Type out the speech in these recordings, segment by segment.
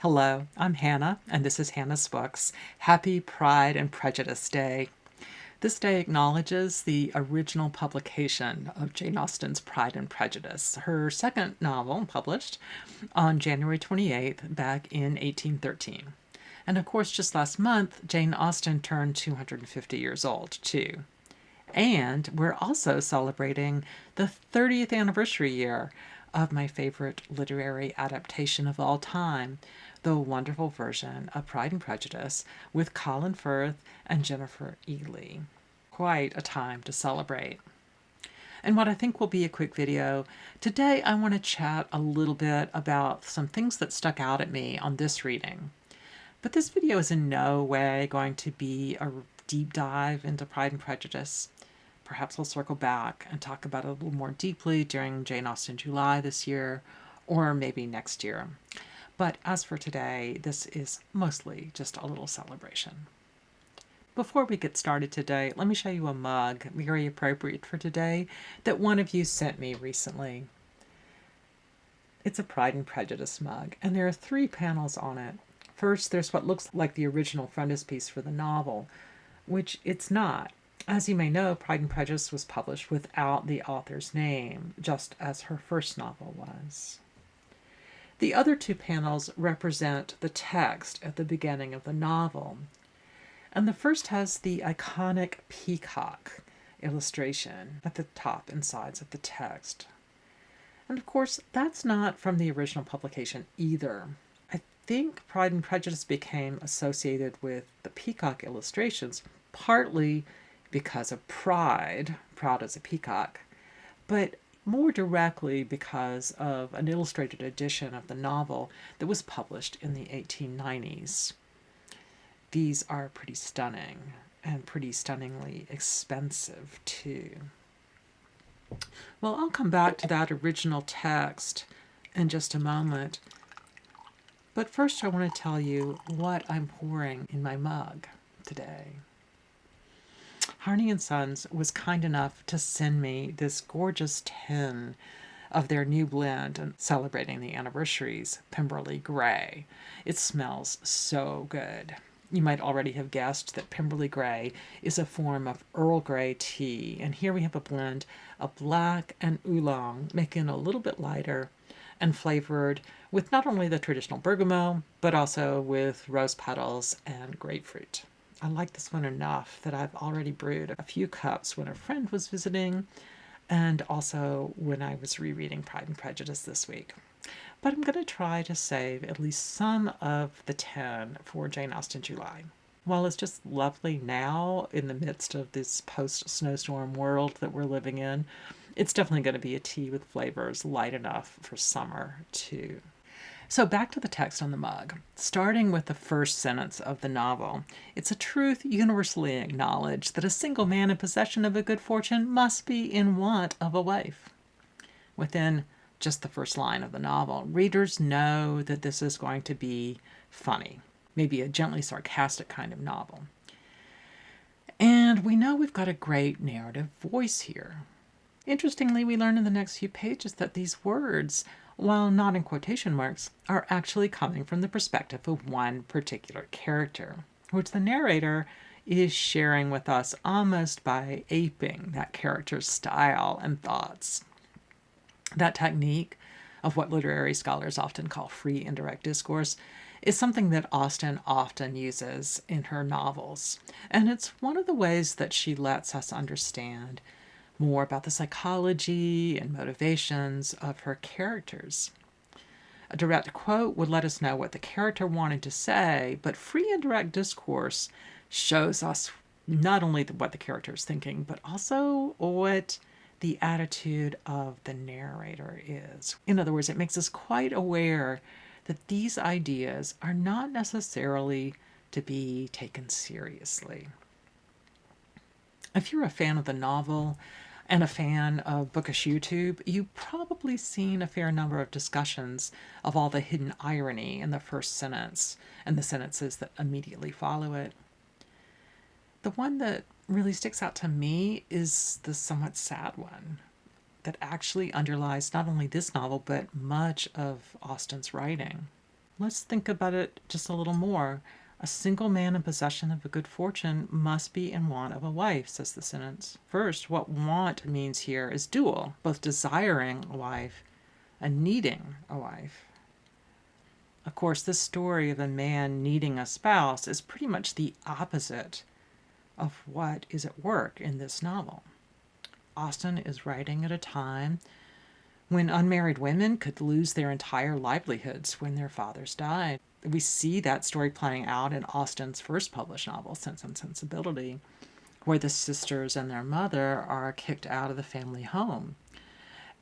Hello, I'm Hannah, and this is Hannah's Books. Happy Pride and Prejudice Day. This day acknowledges the original publication of Jane Austen's Pride and Prejudice, her second novel published on January 28th back in 1813. And of course, just last month, Jane Austen turned 250 years old, too. And we're also celebrating the 30th anniversary year of my favorite literary adaptation of all time, the wonderful version of Pride and Prejudice with Colin Firth and Jennifer Ely. Quite a time to celebrate. And what I think will be a quick video, today I want to chat a little bit about some things that stuck out at me on this reading. But this video is in no way going to be a deep dive into Pride and Prejudice. Perhaps I'll circle back and talk about it a little more deeply during Jane Austen July this year, or maybe next year. But as for today, this is mostly just a little celebration. Before we get started today, let me show you a mug, very appropriate for today, that one of you sent me recently. It's a Pride and Prejudice mug, and there are 3 panels on it. First, there's what looks like the original frontispiece for the novel, which it's not. As you may know, Pride and Prejudice was published without the author's name, just as her first novel was. The other 2 panels represent the text at the beginning of the novel. And the first has the iconic peacock illustration at the top and sides of the text. And of course, that's not from the original publication either. I think Pride and Prejudice became associated with the peacock illustrations partly because of pride, proud as a peacock, but more directly because of an illustrated edition of the novel that was published in the 1890s. These are pretty stunning and pretty stunningly expensive too. Well, I'll come back to that original text in just a moment, but first I want to tell you what I'm pouring in my mug today. Harney & Sons was kind enough to send me this gorgeous tin of their new blend and celebrating the anniversaries, Pemberley Grey. It smells so good. You might already have guessed that Pemberley Grey is a form of Earl Grey tea, and here we have a blend of black and oolong, making it a little bit lighter and flavored with not only the traditional bergamot, but also with rose petals and grapefruit. I like this one enough that I've already brewed a few cups when a friend was visiting and also when I was rereading Pride and Prejudice this week. But I'm going to try to save at least some of the 10 for Jane Austen July. While it's just lovely now in the midst of this post-snowstorm world that we're living in, it's definitely going to be a tea with flavors light enough for summer too. So back to the text on the mug. Starting with the first sentence of the novel, it's a truth universally acknowledged that a single man in possession of a good fortune must be in want of a wife. Within just the first line of the novel, readers know that this is going to be funny, maybe a gently sarcastic kind of novel. And we know we've got a great narrative voice here. Interestingly, we learn in the next few pages that these words, while not in quotation marks, are actually coming from the perspective of one particular character, which the narrator is sharing with us almost by aping that character's style and thoughts. That technique of what literary scholars often call free indirect discourse is something that Austen often uses in her novels, and it's one of the ways that she lets us understand more about the psychology and motivations of her characters. A direct quote would let us know what the character wanted to say, but free indirect discourse shows us not only what the character is thinking, but also what the attitude of the narrator is. In other words, it makes us quite aware that these ideas are not necessarily to be taken seriously. If you're a fan of the novel and a fan of bookish YouTube, you've probably seen a fair number of discussions of all the hidden irony in the first sentence and the sentences that immediately follow it. The one that really sticks out to me is the somewhat sad one that actually underlies not only this novel, but much of Austen's writing. Let's think about it just a little more. A single man in possession of a good fortune must be in want of a wife, says the sentence. First, what want means here is dual, both desiring a wife and needing a wife. Of course, this story of a man needing a spouse is pretty much the opposite of what is at work in this novel. Austen is writing at a time when unmarried women could lose their entire livelihoods when their fathers died. We see that story playing out in Austen's first published novel, Sense and Sensibility, where the sisters and their mother are kicked out of the family home.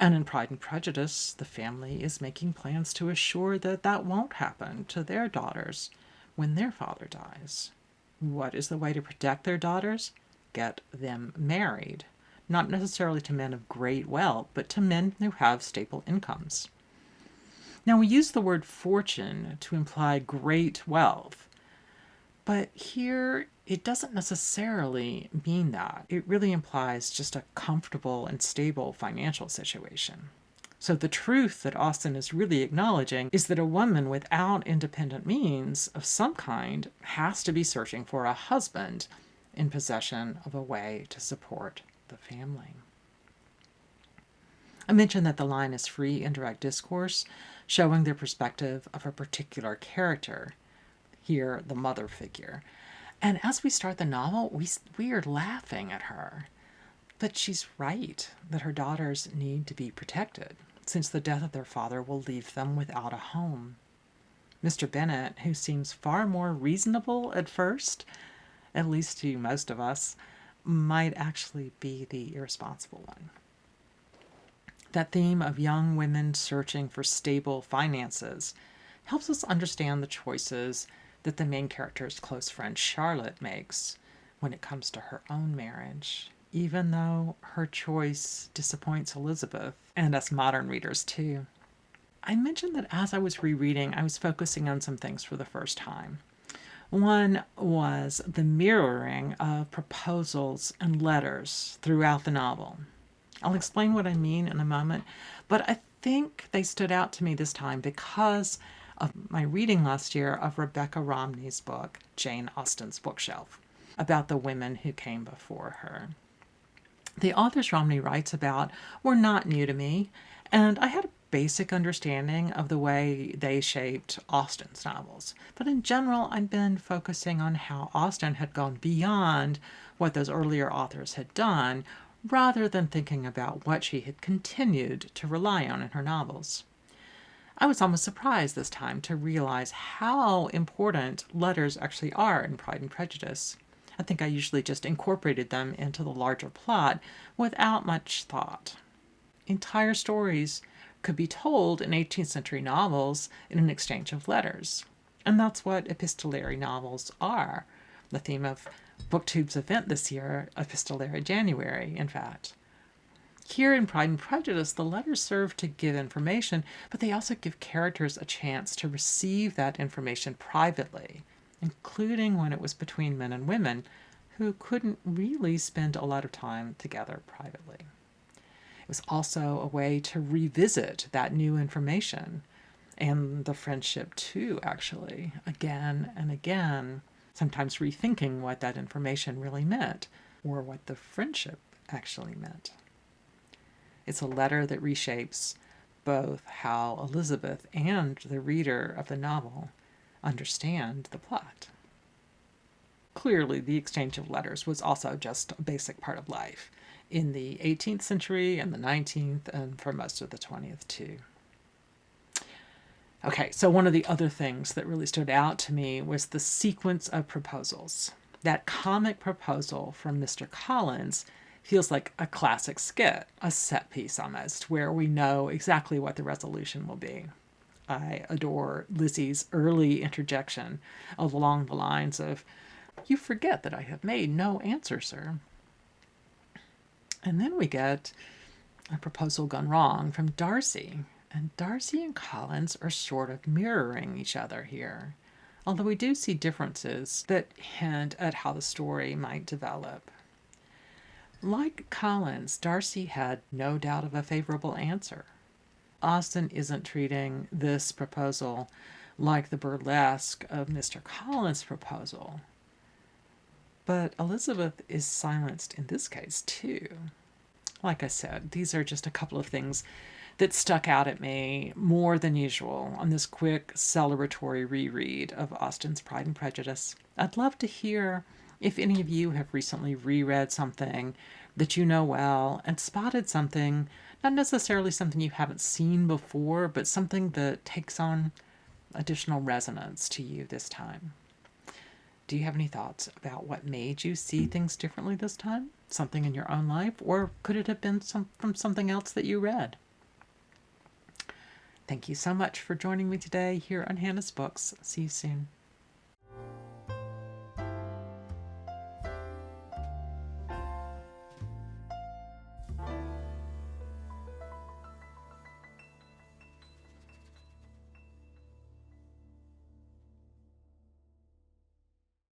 And in Pride and Prejudice, the family is making plans to assure that that won't happen to their daughters when their father dies. What is the way to protect their daughters? Get them married. Not necessarily to men of great wealth, but to men who have stable incomes. Now, we use the word fortune to imply great wealth, but here it doesn't necessarily mean that. It really implies just a comfortable and stable financial situation. So the truth that Austen is really acknowledging is that a woman without independent means of some kind has to be searching for a husband in possession of a way to support the family. I mentioned that the line is free indirect discourse, showing the perspective of a particular character, here the mother figure. And as we start the novel, we are laughing at her. But she's right that her daughters need to be protected, since the death of their father will leave them without a home. Mr. Bennet, who seems far more reasonable at first, at least to most of us, might actually be the irresponsible one. That theme of young women searching for stable finances helps us understand the choices that the main character's close friend Charlotte makes when it comes to her own marriage, even though her choice disappoints Elizabeth and us modern readers too. I mentioned that as I was rereading, I was focusing on some things for the first time. One was the mirroring of proposals and letters throughout the novel. I'll explain what I mean in a moment, but I think they stood out to me this time because of my reading last year of Rebecca Romney's book, Jane Austen's Bookshelf, about the women who came before her. The authors Romney writes about were not new to me, and I had a basic understanding of the way they shaped Austen's novels. But in general, I'd been focusing on how Austen had gone beyond what those earlier authors had done, rather than thinking about what she had continued to rely on in her novels. I was almost surprised this time to realize how important letters actually are in Pride and Prejudice. I think I usually just incorporated them into the larger plot without much thought. Entire stories could be told in 18th century novels in an exchange of letters. And that's what epistolary novels are. The theme of BookTube's event this year, Epistolary January, in fact. Here in Pride and Prejudice, the letters serve to give information, but they also give characters a chance to receive that information privately, including when it was between men and women who couldn't really spend a lot of time together privately. It was also a way to revisit that new information, and the friendship too, actually, again and again, sometimes rethinking what that information really meant, or what the friendship actually meant. It's a letter that reshapes both how Elizabeth and the reader of the novel understand the plot. Clearly, the exchange of letters was also just a basic part of life in the 18th century and the 19th, and for most of the 20th too. Okay, so one of the other things that really stood out to me was the sequence of proposals. That comic proposal from Mr. Collins feels like a classic skit, a set piece almost, where we know exactly what the resolution will be. I adore Lizzie's early interjection along the lines of, "You forget that I have made no answer, sir." And then we get a proposal gone wrong from Darcy. And Darcy and Collins are sort of mirroring each other here, although we do see differences that hint at how the story might develop. Like Collins, Darcy had no doubt of a favorable answer. Austen isn't treating this proposal like the burlesque of Mr. Collins' proposal. But Elizabeth is silenced in this case, too. Like I said, these are just a couple of things that stuck out at me more than usual on this quick celebratory reread of Austen's Pride and Prejudice. I'd love to hear if any of you have recently reread something that you know well and spotted something, not necessarily something you haven't seen before, but something that takes on additional resonance to you this time. Do you have any thoughts about what made you see things differently this time? Something in your own life? Or could it have been from something else that you read? Thank you so much for joining me today here on Hannah's Books. See you soon.